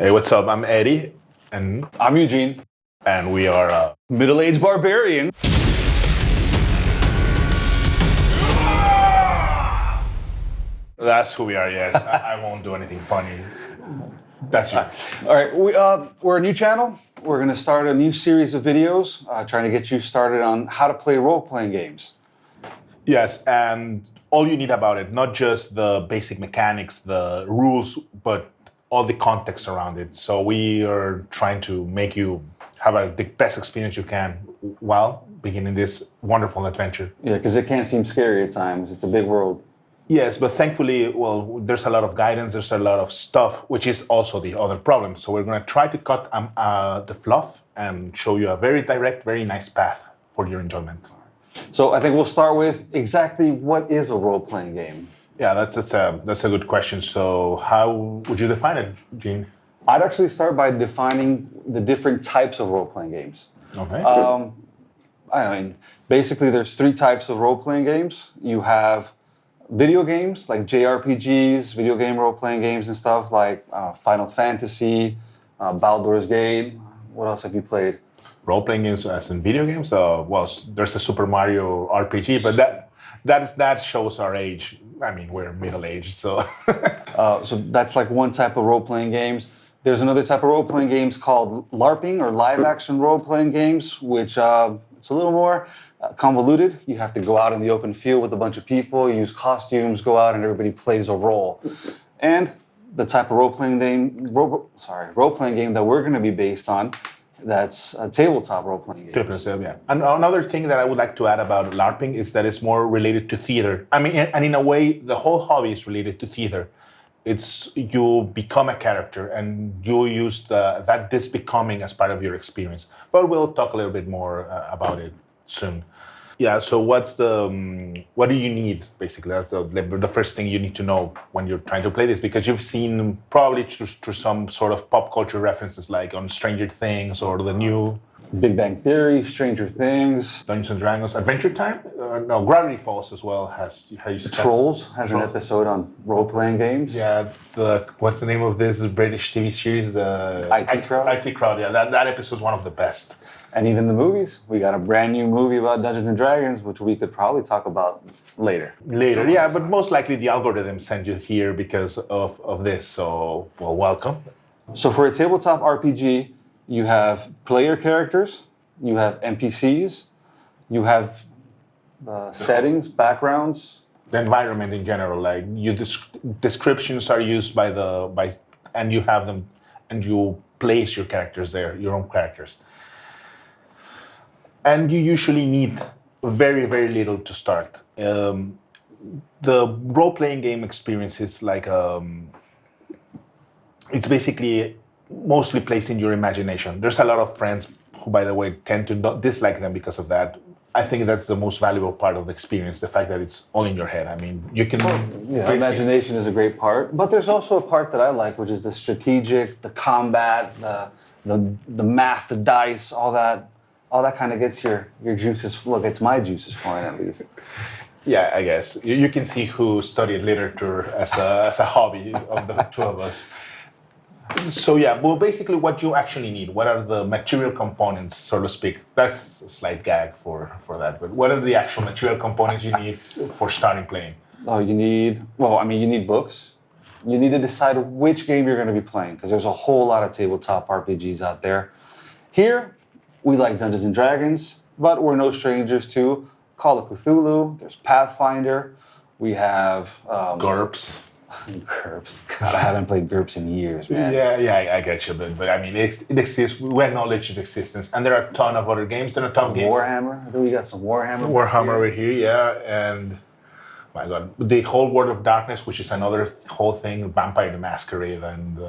Hey, what's up? I'm Eddie, and I'm Eugene. we are Middle-aged barbarians. that's who we are. Yes, I won't do anything funny. That's you. All right, we're a new channel. We're going to start a new series of videos trying to get you started on how to play role-playing games. Yes, and all you need about it, not just the basic mechanics, the rules, but all the context around it. So we are trying to make you have the best experience you can while beginning this wonderful adventure. Yeah, because it can seem scary at times. It's a big world. Yes, but thankfully, well, there's a lot of guidance, there's a lot of stuff, which is also the other problem. So we're going to try to cut the fluff and show you a very direct, very nice path for your enjoyment. So I think we'll start with exactly what is a role-playing game. Yeah, that's a good question. So how would you define it, Gene? I'd actually start by defining the different types of role-playing games. Okay. I mean, basically there's three types of role-playing games. You have video games like JRPGs, video game role-playing games and stuff like Final Fantasy, Baldur's Gate. What else have you played? Role-playing games as in video games? Well, there's a Super Mario RPG, but that shows our age. I mean, we're middle-aged, so... So that's like one type of role-playing games. There's another type of role-playing games called LARPing or live-action role-playing games, which it's a little more convoluted. You have to go out in the open field with a bunch of people, use costumes, go out and everybody plays a role. And the type of role-playing game that we're going to be based on, that's a tabletop role-playing game. Yeah. And another thing that I would like to add about LARPing is that it's more related to theater. I mean, and in a way, the whole hobby is related to theater. It's you become a character and you use this becoming as part of your experience. But we'll talk a little bit more about it soon. Yeah. So what do you need basically? That's the first thing you need to know when you're trying to play this, because you've seen probably through some sort of pop culture references like on Stranger Things or the new Big Bang Theory, Stranger Things, Dungeons and Dragons, Adventure Time. No, Gravity Falls as well has Trolls has an episode on role-playing games. Yeah, what's the name of this British TV series? The IT Crowd. IT Crowd. Yeah, that episode is one of the best. And even the movies. We got a brand new movie about Dungeons and Dragons, which we could probably talk about later. Yeah, but most likely the algorithm sent you here because of this. So, well, welcome. So for a tabletop RPG, you have player characters, you have NPCs, you have settings, backgrounds. The environment in general, like descriptions are used and you have them, and you place your characters there, your own characters. And you usually need very, very little to start. The role-playing game experience is like it's basically mostly placed in your imagination. There's a lot of friends who, by the way, tend to not dislike them because of that. I think that's the most valuable part of the experience, the fact that it's all in your head. I mean, you can... Yeah, imagination is a great part, but there's also a part that I like, which is the strategic, the combat, the math, the dice, all that kind of gets your juices, well, gets my juices flowing at least. Yeah, I guess. You can see who studied literature as a hobby of the two of us. So yeah, well, basically what you actually need, what are the material components, so to speak? That's a slight gag for that, but what are the actual material components you need for starting playing? Oh, you need books. You need to decide which game you're going to be playing, because there's a whole lot of tabletop RPGs out there. Here, we like Dungeons and Dragons, but we're no strangers to Call of Cthulhu. There's Pathfinder. We have... GURPS. GURPS. God, I haven't played GURPS in years, man. Yeah, I get you, but I mean, it exists. We acknowledge its existence, and there are a ton of other games. There are a ton of games. Warhammer. I think we got some Warhammer. Warhammer over here, yeah, and my God, the whole World of Darkness, which is another whole thing. Vampire the Masquerade and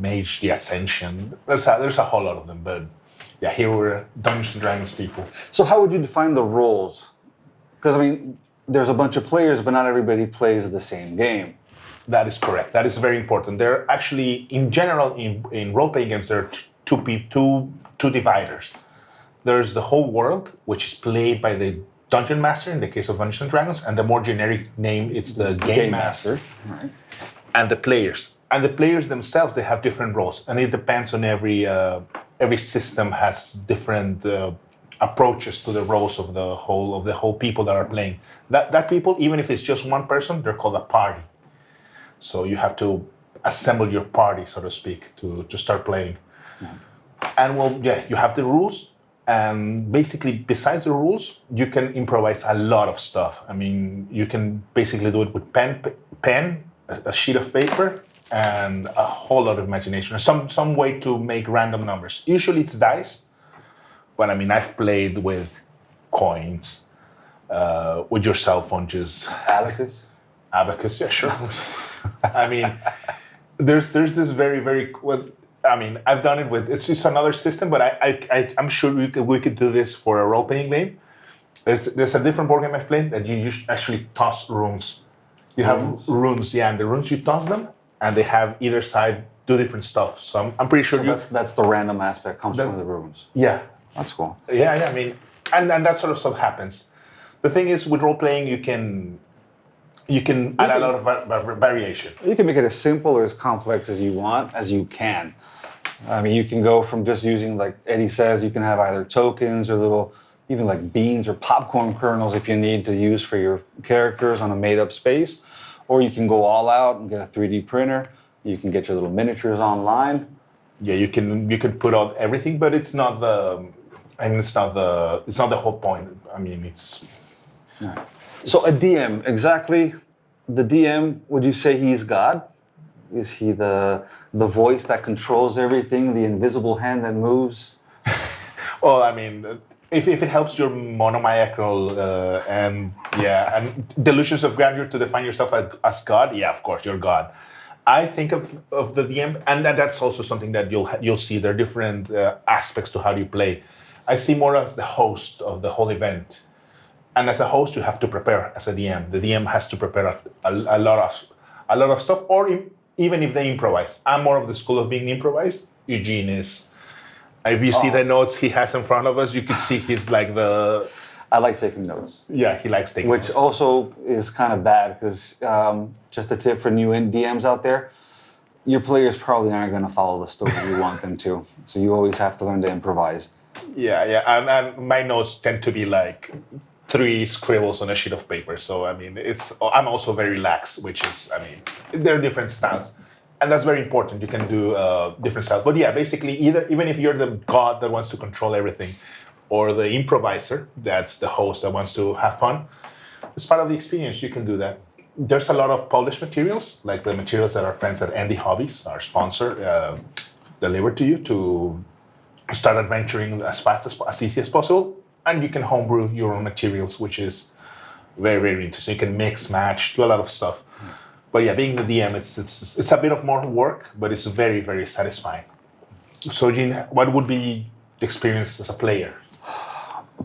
Mage the Ascension. There's a whole lot of them, but yeah, here we're Dungeons and Dragons people. So how would you define the roles? Because I mean, there's a bunch of players, but not everybody plays the same game. That is correct. That is very important. There are actually, in general, in role-playing games, there are two dividers. There's the whole world, which is played by the Dungeon Master, in the case of Dungeons and Dragons, and the more generic name, it's the Game Master. Right. And the players. and the players themselves, they have different roles, and it depends on every system has different approaches to the roles of the whole people that are playing. That people, even if it's just one person, they're called a party. So you have to assemble your party, so to speak, to start playing. And well, yeah, you have the rules, and basically, besides the rules, you can improvise a lot of stuff. I mean, you can basically do it with pen, a sheet of paper, and a whole lot of imagination, or some way to make random numbers. Usually, it's dice, but I mean, I've played with coins, with your cell phone, just abacus. Yeah, sure. I mean, there's this very well. I mean, I've done it with. It's just another system, but I'm sure we could do this for a role playing game. There's a different board game I've played that you actually toss runes. You have runes, yeah, and the runes you toss them, and they have either side do different stuff. So I'm pretty sure that's the random aspect comes from the runes. Yeah, that's cool. Yeah. I mean, and that sort of stuff happens. The thing is, with role playing, you can add a lot of variation. You can make it as simple or as complex as you want, as you can. I mean, you can go from just using, like Eddie says, you can have either tokens or little, even like beans or popcorn kernels if you need to use for your characters on a made-up space. Or you can go all out and get a 3D printer. You can get your little miniatures online. Yeah, you can put out everything, but it's not it's not the whole point. I mean, it's. So a DM, exactly. The DM, would you say he's God? Is he the voice that controls everything, the invisible hand that moves? Well, I mean, if it helps your monomaniacal and delusions of grandeur to define yourself as God, yeah, of course, you're God. I think of the DM, and that's also something that you'll see. There are different aspects to how you play. I see more as the host of the whole event. And as a host, you have to prepare. As a DM, the DM has to prepare a lot of stuff. Or even if they improvise, I'm more of the school of being improvised. Eugene is. If you see the notes he has in front of us, you could see he's like the. I like taking notes. Yeah, he likes taking notes. Which also is kind of bad because just a tip for new DMs out there: your players probably aren't going to follow the story you want them to. So you always have to learn to improvise. Yeah, and my notes tend to be like 3 scribbles on a sheet of paper. So, I mean, I'm also very lax, which is, I mean, there are different styles. And that's very important. You can do different styles. But yeah, basically, even if you're the god that wants to control everything, or the improviser, that's the host that wants to have fun, it's part of the experience. You can do that. There's a lot of published materials, like the materials that our friends at Andy Hobbies, our sponsor, deliver to you to start adventuring as easy as possible. And you can homebrew your own materials, which is very, very interesting. You can mix, match, do a lot of stuff. But yeah, being the DM, it's a bit of more work, but it's very, very satisfying. So, Gene, what would be the experience as a player?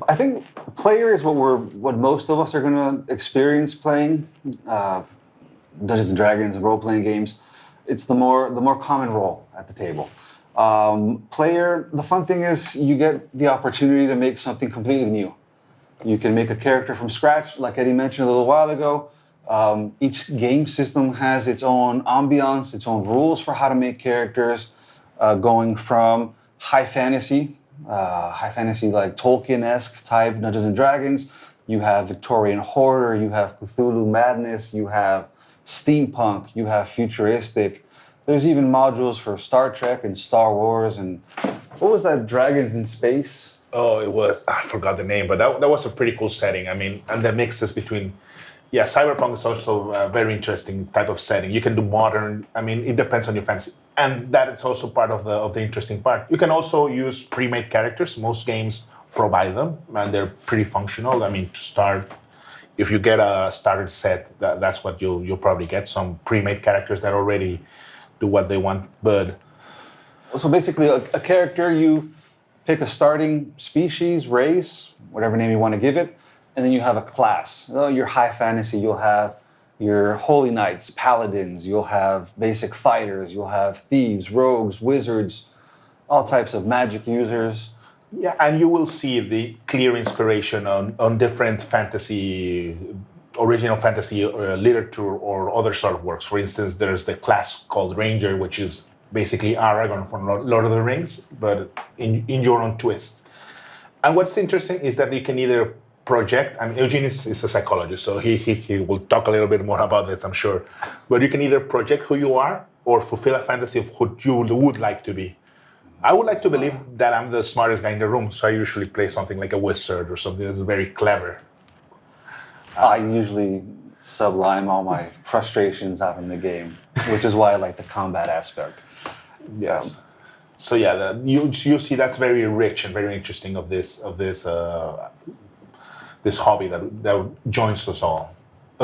I think player is what most of us are going to experience playing Dungeons and Dragons and role-playing games. It's the more common role at the table. Player, the fun thing is you get the opportunity to make something completely new. You can make a character from scratch, like Eddie mentioned a little while ago. Each game system has its own ambiance, its own rules for how to make characters, going from high fantasy like Tolkien-esque type Dungeons and Dragons. You have Victorian horror, you have Cthulhu madness, you have steampunk, you have futuristic. There's even modules for Star Trek and Star Wars and what was that, Dragons in Space? Oh, I forgot the name, but that was a pretty cool setting. I mean, and the mixes between, cyberpunk is also a very interesting type of setting. You can do modern, I mean, it depends on your fancy. And that is also part of the interesting part. You can also use pre-made characters. Most games provide them, and they're pretty functional. I mean, to start, if you get a starter set, that's what you'll probably get, some pre-made characters that already do what they want. But so basically, a character, you pick a starting species, race, whatever name you want to give it, and then you have a class. Your high fantasy, you'll have your holy knights, paladins, you'll have basic fighters, you'll have thieves, rogues, wizards, all types of magic users. Yeah, and you will see the clear inspiration on different fantasy original fantasy literature or other sort of works. For instance, there's the class called Ranger, which is basically Aragorn from Lord of the Rings, but in your own twist. And what's interesting is that you can either project, and Eugene is a psychologist, so he will talk a little bit more about this, I'm sure. But you can either project who you are or fulfill a fantasy of who you would like to be. I would like to believe that I'm the smartest guy in the room, so I usually play something like a wizard or something that's very clever. I usually sublime all my frustrations out in the game, which is why I like the combat aspect. Yes. So yeah, you see that's very rich and very interesting of this this hobby that joins us all.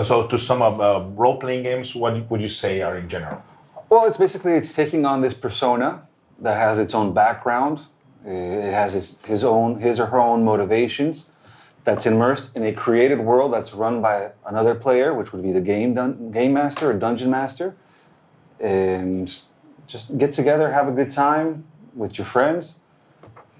So to sum up, role playing games, what would you say are in general? Well, it's taking on this persona that has its own background. It has his or her own motivations. That's immersed in a created world that's run by another player, which would be the game master or dungeon master, and just get together, have a good time with your friends,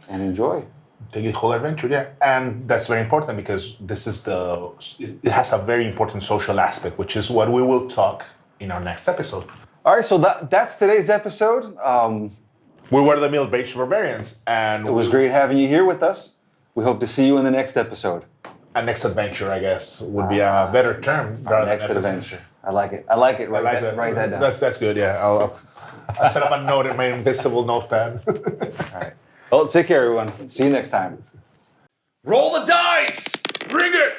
and enjoy. Take the whole adventure, yeah, and that's very important because it has a very important social aspect, which is what we will talk in our next episode. All right, so that's today's episode. We were the Middle-aged Barbarians, and it was great having you here with us. We hope to see you in the next episode. A next adventure, I guess, would be a better term. Next adventure. I like it. Write that down. That's good. Yeah, I'll set up a note in my invisible notepad. All right. Well, take care, everyone. See you next time. Roll the dice! Bring it!